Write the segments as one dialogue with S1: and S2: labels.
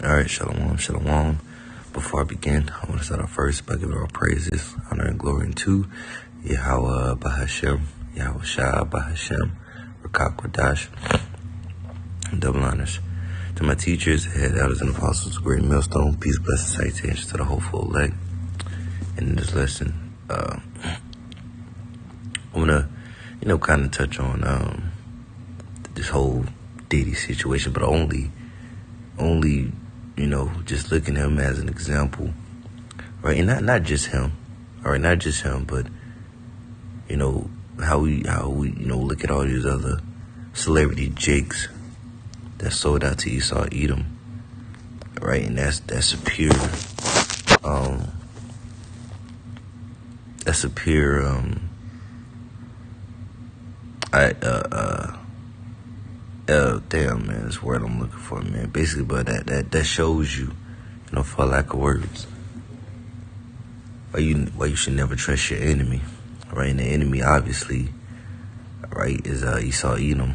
S1: Alright, shalom, shalom. Before I begin, I want to start off first by giving all praises, honor, and glory unto Yahweh Bahashem, Yahweh Shah Bahashem, Rakak Wadash, double honors. To my teachers, head elders, and apostles, great millstone, peace, blessings, salutations to the hopeful elect. In this lesson, I want to, kind of touch on this whole Diddy situation, but only, just looking at him as an example, right? And not just him, all right, not just him, but how we look at all these other celebrity Jakes that sold out to Esau Edom, right? And that's a pure damn, man, this word I'm looking for, man. Basically, but that shows you, for lack of words, why you should never trust your enemy, right? And the enemy, obviously, right, is Esau Edom,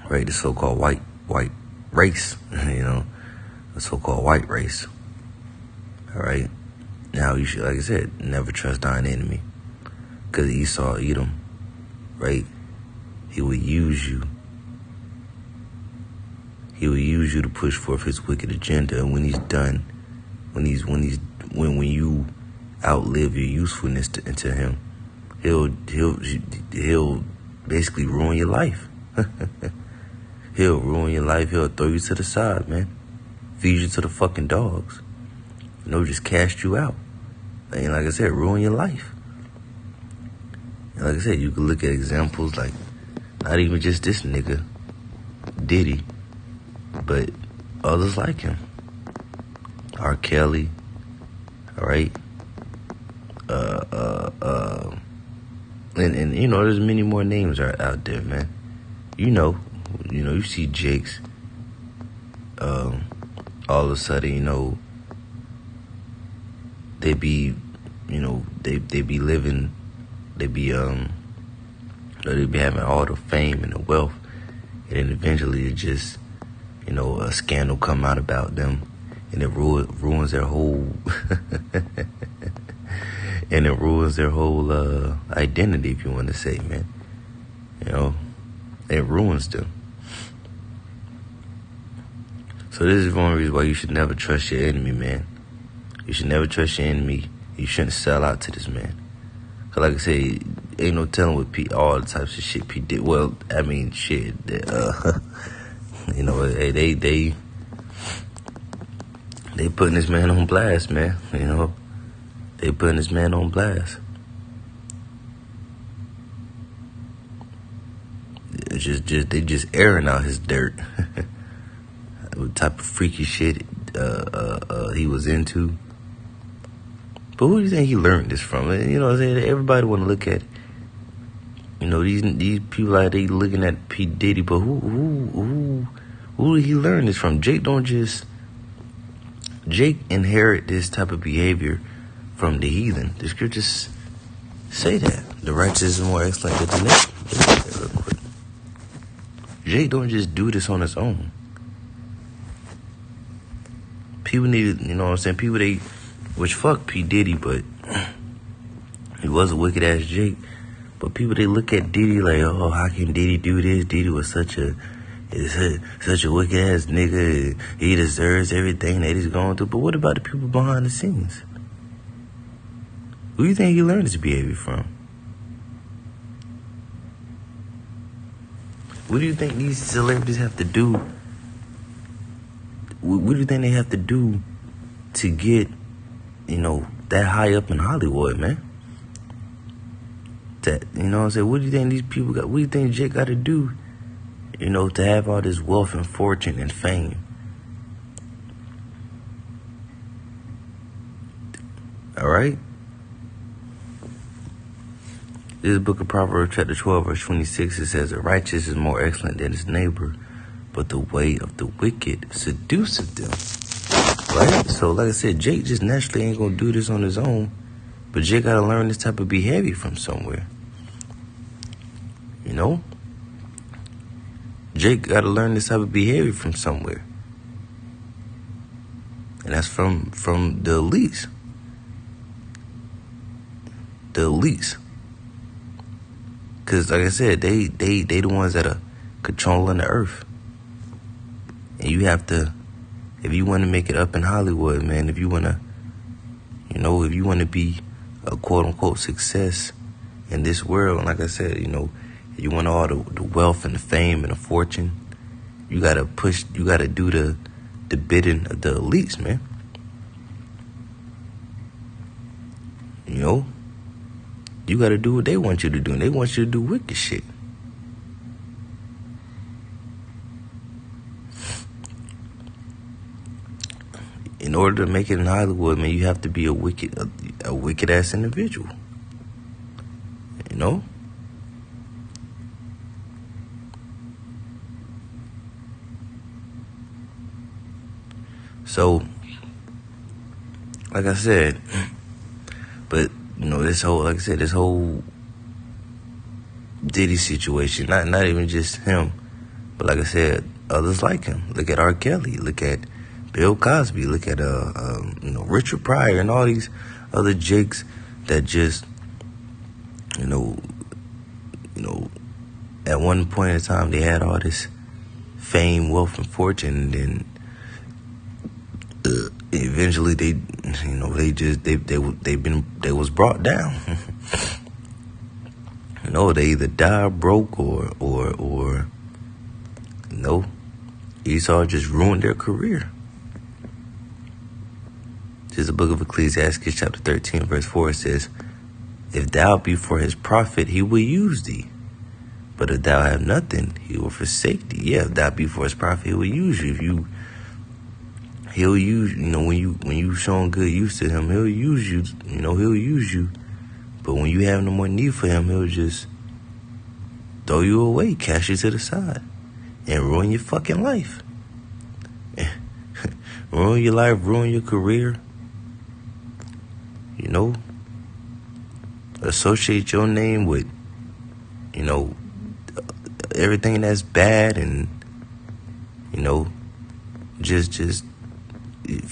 S1: right? The so-called white race, the so-called white race, all right? Now you should, like I said, never trust thine enemy, because Esau Edom, right? He will use you. He will use you to push forth his wicked agenda, and when he's done, when you outlive your usefulness to him, he'll basically ruin your life. He'll ruin your life. He'll throw you to the side, man. Feed you to the fucking dogs. Just cast you out. And like I said, ruin your life. And like I said, you can look at examples like not even just this nigga, Diddy, but others like him. R. Kelly, all right? And there's many more names out there, man. You see Jakes, all of a sudden, they be living, they be having all the fame and the wealth, and then eventually it just, a scandal come out about them, and it ruins their whole, and it ruins their whole identity, if you want to say, man. It ruins them. So this is one reason why you should never trust your enemy, man. You should never trust your enemy. You shouldn't sell out to this man. Cause like I say, ain't no telling what all the types of shit P did. Well, I mean, shit. They putting this man on blast, man. They putting this man on blast. They just airing out his dirt. What type of freaky shit he was into. But who do you think he learned this from? Everybody want to look at, these people out there looking at P. Diddy, but who did he learn this from? Jake inherit this type of behavior from the heathen. The scriptures say that. The righteous is more excellent than the next. Real quick. Jake don't just do this on his own. People need, people which fuck P. Diddy, but he was a wicked ass Jake. But people, they look at Diddy like, oh, how can Diddy do this? Diddy was such a wicked ass nigga. He deserves everything that he's going through. But what about the people behind the scenes? Who do you think he learned this behavior from? What do you think these celebrities have to do? What do you think they have to do to get, that high up in Hollywood, man? What do you think these people got? What do you think Jake got to do, to have all this wealth and fortune and fame? All right? This book of Proverbs, chapter 12, verse 26, it says, the righteous is more excellent than his neighbor, but the way of the wicked seduceth them. Right? So, like I said, Jake just naturally ain't gonna do this on his own, but Jake gotta learn this type of behavior from somewhere. Jake gotta learn this type of behavior from somewhere. And that's from the elites. The elites. Because, like I said, they the ones that are controlling the earth. And you have to, if you want to make it up in Hollywood, man, if you want to, if you want to be a quote-unquote success in this world, and like I said, if you want all the wealth and the fame and the fortune, you got to do the bidding of the elites, man. You got to do what they want you to do, and they want you to do wicked shit. In order to make it in Hollywood, man, you have to be a wicked ass individual. So, like I said, but this whole Diddy situation, not even just him, but like I said, others like him. Look at R. Kelly, look at Bill Cosby, look at Richard Pryor and all these other jakes that just at one point in time they had all this fame, wealth, and fortune, and then eventually they was brought down. They either died broke or Esau just ruined their career. This is the book of Ecclesiastes, chapter 13, verse 4. It says, "If thou be for his profit, he will use thee. But if thou have nothing, he will forsake thee." Yeah, if thou be for his profit, he will use you. He'll use, when you showing good use to him, he'll use you, he'll use you. But when you have no more need for him, he'll just throw you away, cast you to the side, and ruin your fucking life. Ruin your life, ruin your career. Associate your name with, everything that's bad, and, just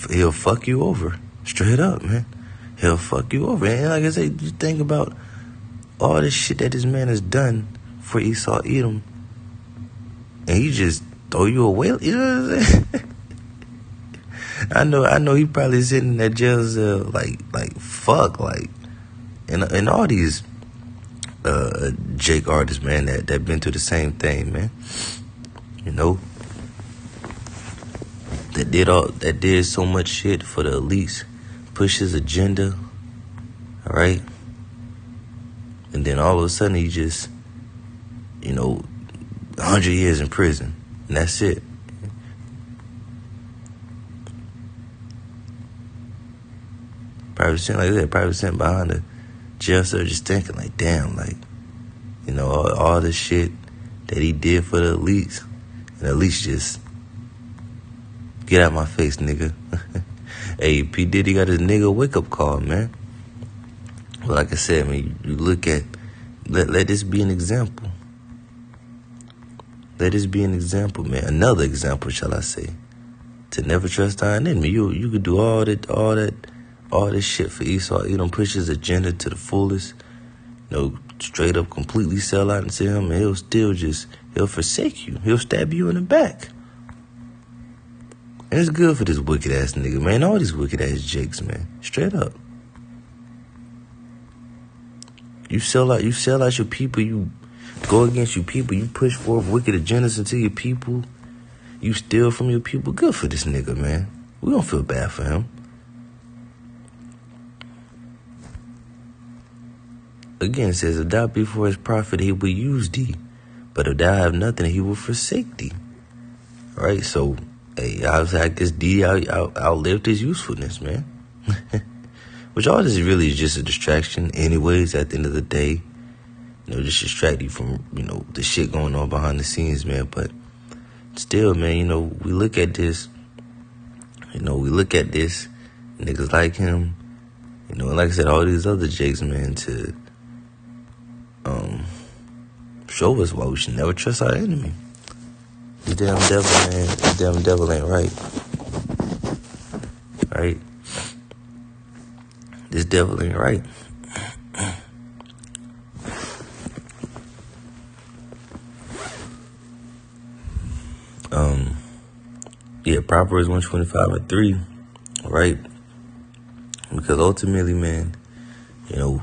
S1: he'll fuck you over. Straight up, man. He'll fuck you over. And like I said, you think about all this shit that this man has done for Esau Edom, and he just throw you away. You know what I'm saying? I know he probably sitting in that jail cell like fuck, like, and all these Jake artists, man, that been through the same thing, man. That did so much shit for the elites, push his agenda, all right? And then all of a sudden he just, 100 years in prison, and that's it. Probably sent behind the jail cell, just thinking like, damn, like, all the shit that he did for the elites, and the elites just, get out my face, nigga. Hey, P. Diddy got his nigga wake-up call, man. Well, like I said, man, you look at, let this be an example. Let this be an example, man. Another example, shall I say. To never trust thine enemy. You could do all this shit for Esau. You don't push his agenda to the fullest. Straight up completely sell out into him, and he'll forsake you. He'll stab you in the back. And it's good for this wicked ass nigga, man. All these wicked ass jakes, man. Straight up. You sell out your people, you go against your people, you push forth wicked agendas into your people, you steal from your people. Good for this nigga, man. We don't feel bad for him. Again, it says, "If thou be for his profit, he will use thee. But if thou have nothing, he will forsake thee." All right, so, hey, I guess D outlived his usefulness, man. Which all this really is just a distraction anyways at the end of the day. Just distract you from, the shit going on behind the scenes, man. But still, man, we look at this, niggas like him, and like I said, all these other jakes, man, to show us why we should never trust our enemy. The damn devil, man, the damn devil ain't right. All right? This devil ain't right. Yeah, Proverbs 125:3, right? Because ultimately, man, you know,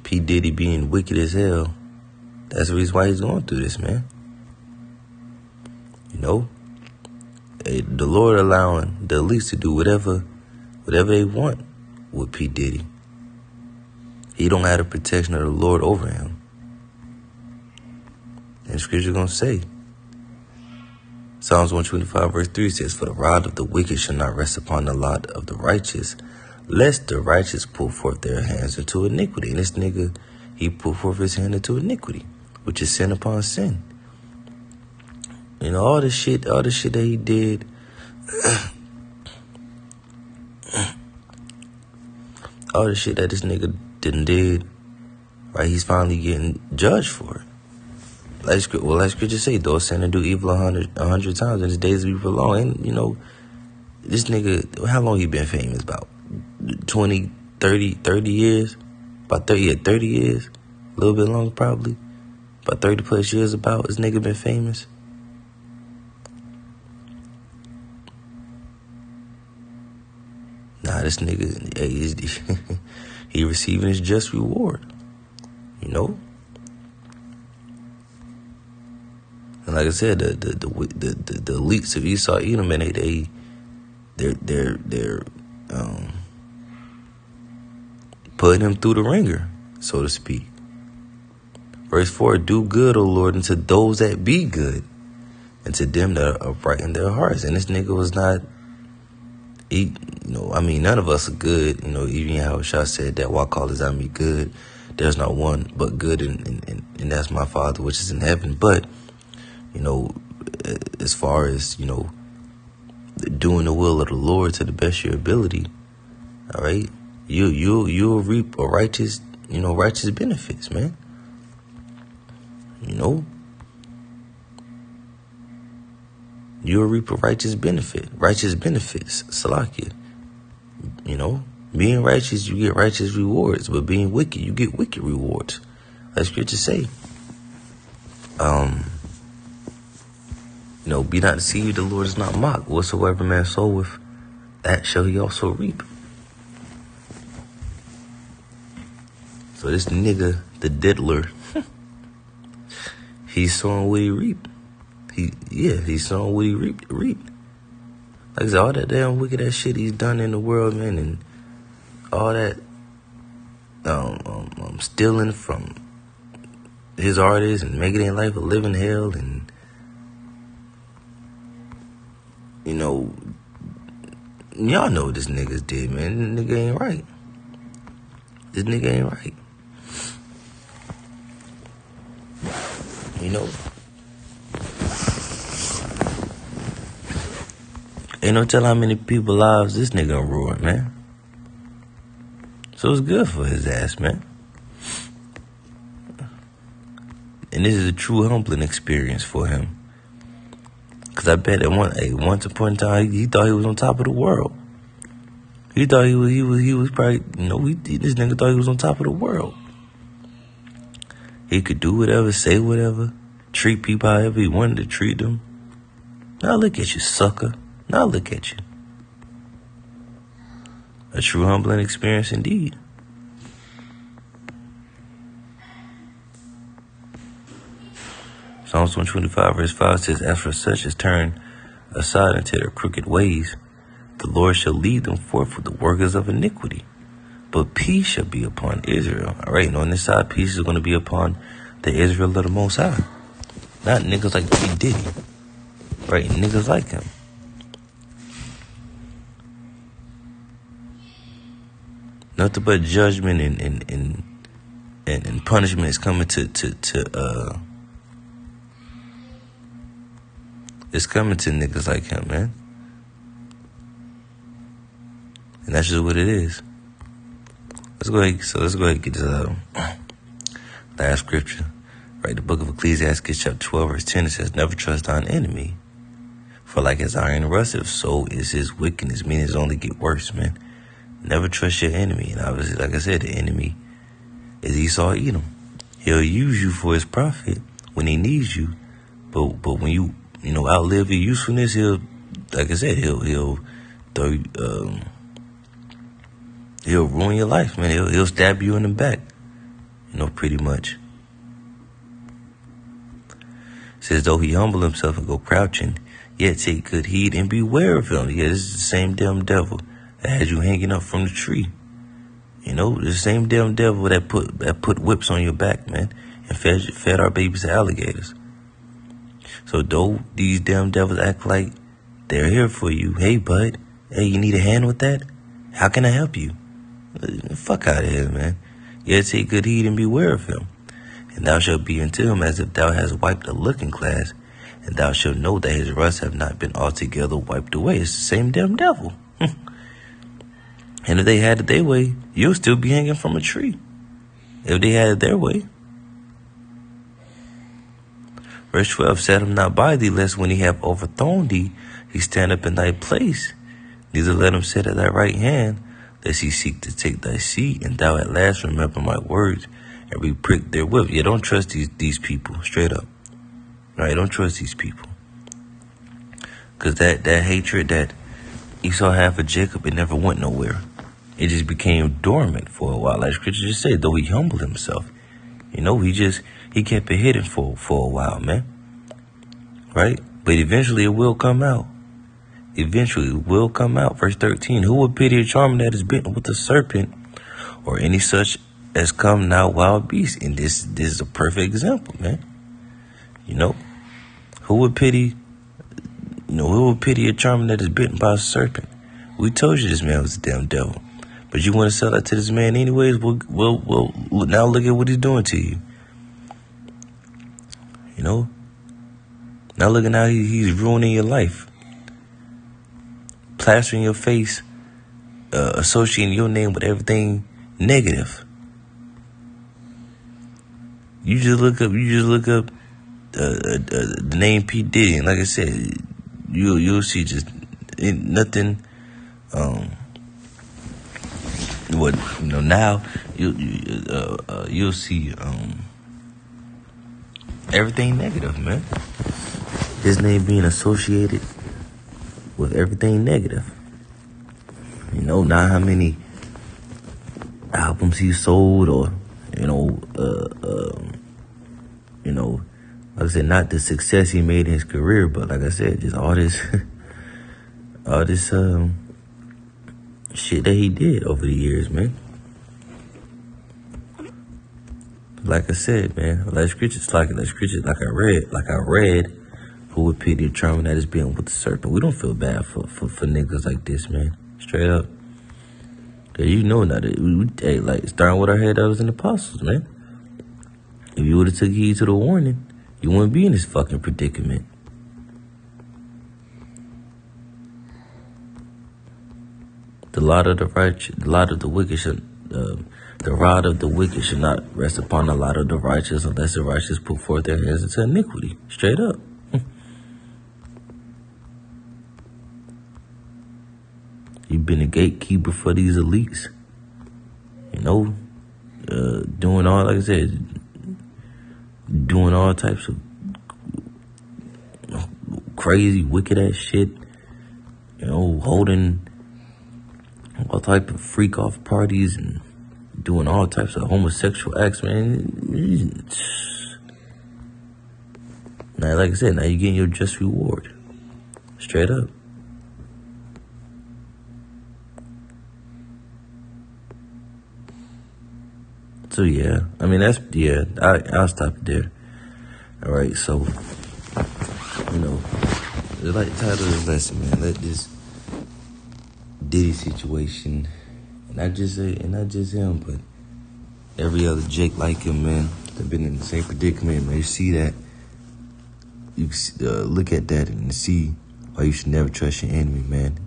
S1: P. Diddy being wicked as hell, that's the reason why he's going through this, man. You know, the Lord allowing the elites to do whatever they want with P. Diddy. He don't have the protection of the Lord over him. And the scripture gonna say, Psalms 125:3 says, "For the rod of the wicked shall not rest upon the lot of the righteous, lest the righteous pull forth their hands into iniquity." And this nigga, he put forth his hand into iniquity, which is sin upon sin. You know, all the shit that he did, all the shit that this nigga did, right? He's finally getting judged for it. Like scripture say, though sin and do evil 100 times, and his days will be prolonged. And, you know, this nigga, how long he been famous? About 20, 30 years? About 30 years? A little bit longer, probably. About 30 plus years about this nigga been famous. Nah, this nigga, he receiving his just reward. You know? And like I said, the elites of Esau, Edom, man, they're putting him through the ringer, so to speak. Verse 4: "Do good, O Lord, unto those that be good, and to them that are upright in their hearts." And this nigga was not, none of us are good. You know, even Yahushua said that, "Why callest thou me good? There's not one but good, and that's my Father which is in heaven." But you know, as far as, you know, doing the will of the Lord to the best of your ability, all right, you'll reap a righteous benefits, man. You know, you'll reap a righteous benefits, Salakia. You know, being righteous, you get righteous rewards, but being wicked, you get wicked rewards. Like scripture say. You know, be not deceived, the Lord is not mocked. Whatsoever man soweth, that shall he also reap. So this nigga, the diddler, he's sowing what he reaped. He's sowing what he reaped. Like I said, all that damn wicked ass shit he's done in the world, man, and all that stealing from his artists and making their life a living hell, and you know, y'all know what this niggas did, man. This nigga ain't right. You know, ain't no telling how many people's lives this nigga ruined, man. So it's good for his ass, man. And this is a true humbling experience for him. Because I bet at once upon a time, he thought he was on top of the world. He thought he was probably, this nigga thought he was on top of the world. He could do whatever, say whatever, treat people however he wanted to treat them. Now look at you, sucker. Now look at you. A true humbling experience indeed. Psalms 125:5 says, "As for such as turn aside into their crooked ways, the Lord shall lead them forth with the workers of iniquity. But peace shall be upon Israel." All right, and on this side, peace is going to be upon the Israel of the Most High. Not niggas like P. Diddy. Right, niggas like him. Nothing but judgment and punishment is coming it's coming to niggas like him, man. And that's just what it is. Let's go ahead and get to last scripture. Right, the book of Ecclesiastes chapter 12 verse 10, it says, "Never trust thine enemy, For like as iron rusteth, so is his wickedness, meaning it's only get worse, man. Never trust your enemy. And obviously, like I said, the enemy is Esau Edom. He'll use you for his profit when he needs you. But when you outlive your usefulness, he'll, like I said, he'll ruin your life, man. He'll stab you in the back, pretty much. It says, though he humble himself and go crouching, yet take good heed and beware of him. Yeah, this is the same damn devil that had you hanging up from the tree. The same damn devil that put whips on your back, man, and fed our babies to alligators. So though these damn devils act like they're here for you, hey bud, hey, you need a hand with that? How can I help you? Fuck out of here, man. Yet take good heed and beware of him. And thou shalt be unto him as if thou hast wiped a looking glass, and thou shalt know that his rust have not been altogether wiped away. It's the same damn devil. And if they had it their way, you'll still be hanging from a tree. If they had it their way. Verse 12, set him not by thee, lest when he have overthrown thee, he stand up in thy place. Neither let him sit at thy right hand, lest he seek to take thy seat, and thou at last remember my words, and be pricked therewith. Yeah, don't trust these people, straight up. All right, don't trust these people. Because that hatred that Esau had for Jacob, it never went nowhere. It just became dormant for a while. Like Scripture just said, though he humbled himself. He kept it hidden for a while, man. Right? But eventually it will come out. Eventually it will come out. Verse 13, who would pity a charmer that is bitten with a serpent, or any such as come now wild beasts? And this is a perfect example, man. Who would pity a charmer that is bitten by a serpent? We told you this man was a damn devil. But you want to sell that to this man anyways? Well, now look at what he's doing to you. Now look at how he's ruining your life. Plastering your face, associating your name with everything negative. You just look up the name P. Diddy, and like I said, you'll see just nothing. Now you'll see everything negative, man. His name being associated with everything negative. Not how many albums he sold, or like I said, not the success he made in his career, but like I said, just all this shit that he did over the years, man. Like I said, man, like scriptures like I read, who would pity a charmer that is being with the serpent? We don't feel bad for niggas like this, man. Straight up. Cause now that like starting with our head ups and apostles, man. If you would have took heed to the warning, you wouldn't be in this fucking predicament. The rod of the wicked should not rest upon the lot of the righteous, unless the righteous put forth their hands into iniquity. Straight up. You've been a gatekeeper for these elites. Doing all, like I said, doing all types of crazy, wicked ass shit. Holding all type of freak off parties and doing all types of homosexual acts, man. Now, like I said, now you're getting your just reward. Straight up. So yeah, I mean I'll stop it there. All right, so the title of this lesson, man. Let this Diddy situation, and not just him, but every other Jake like him, man, that been in the same predicament, man. You see that, you look at that and see why you should never trust your enemy, man.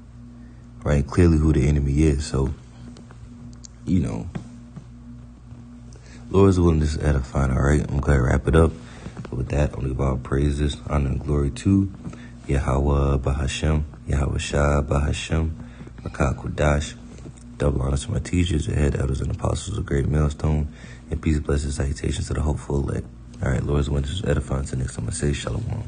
S1: Right, clearly who the enemy is. So, Lord's willing, this is edifying. All right, I'm glad to wrap it up. But with that, I'm going to give all praises, honor, and glory to Yahweh Bahashem, Yahweh Shah Bahashem, Makah Kudash. Double honors to my teachers, the head elders and apostles of Great Millstone, and peace, blessings, salutations to the hopeful elect. All right, Lord's winters edifying to next time I say Shalom.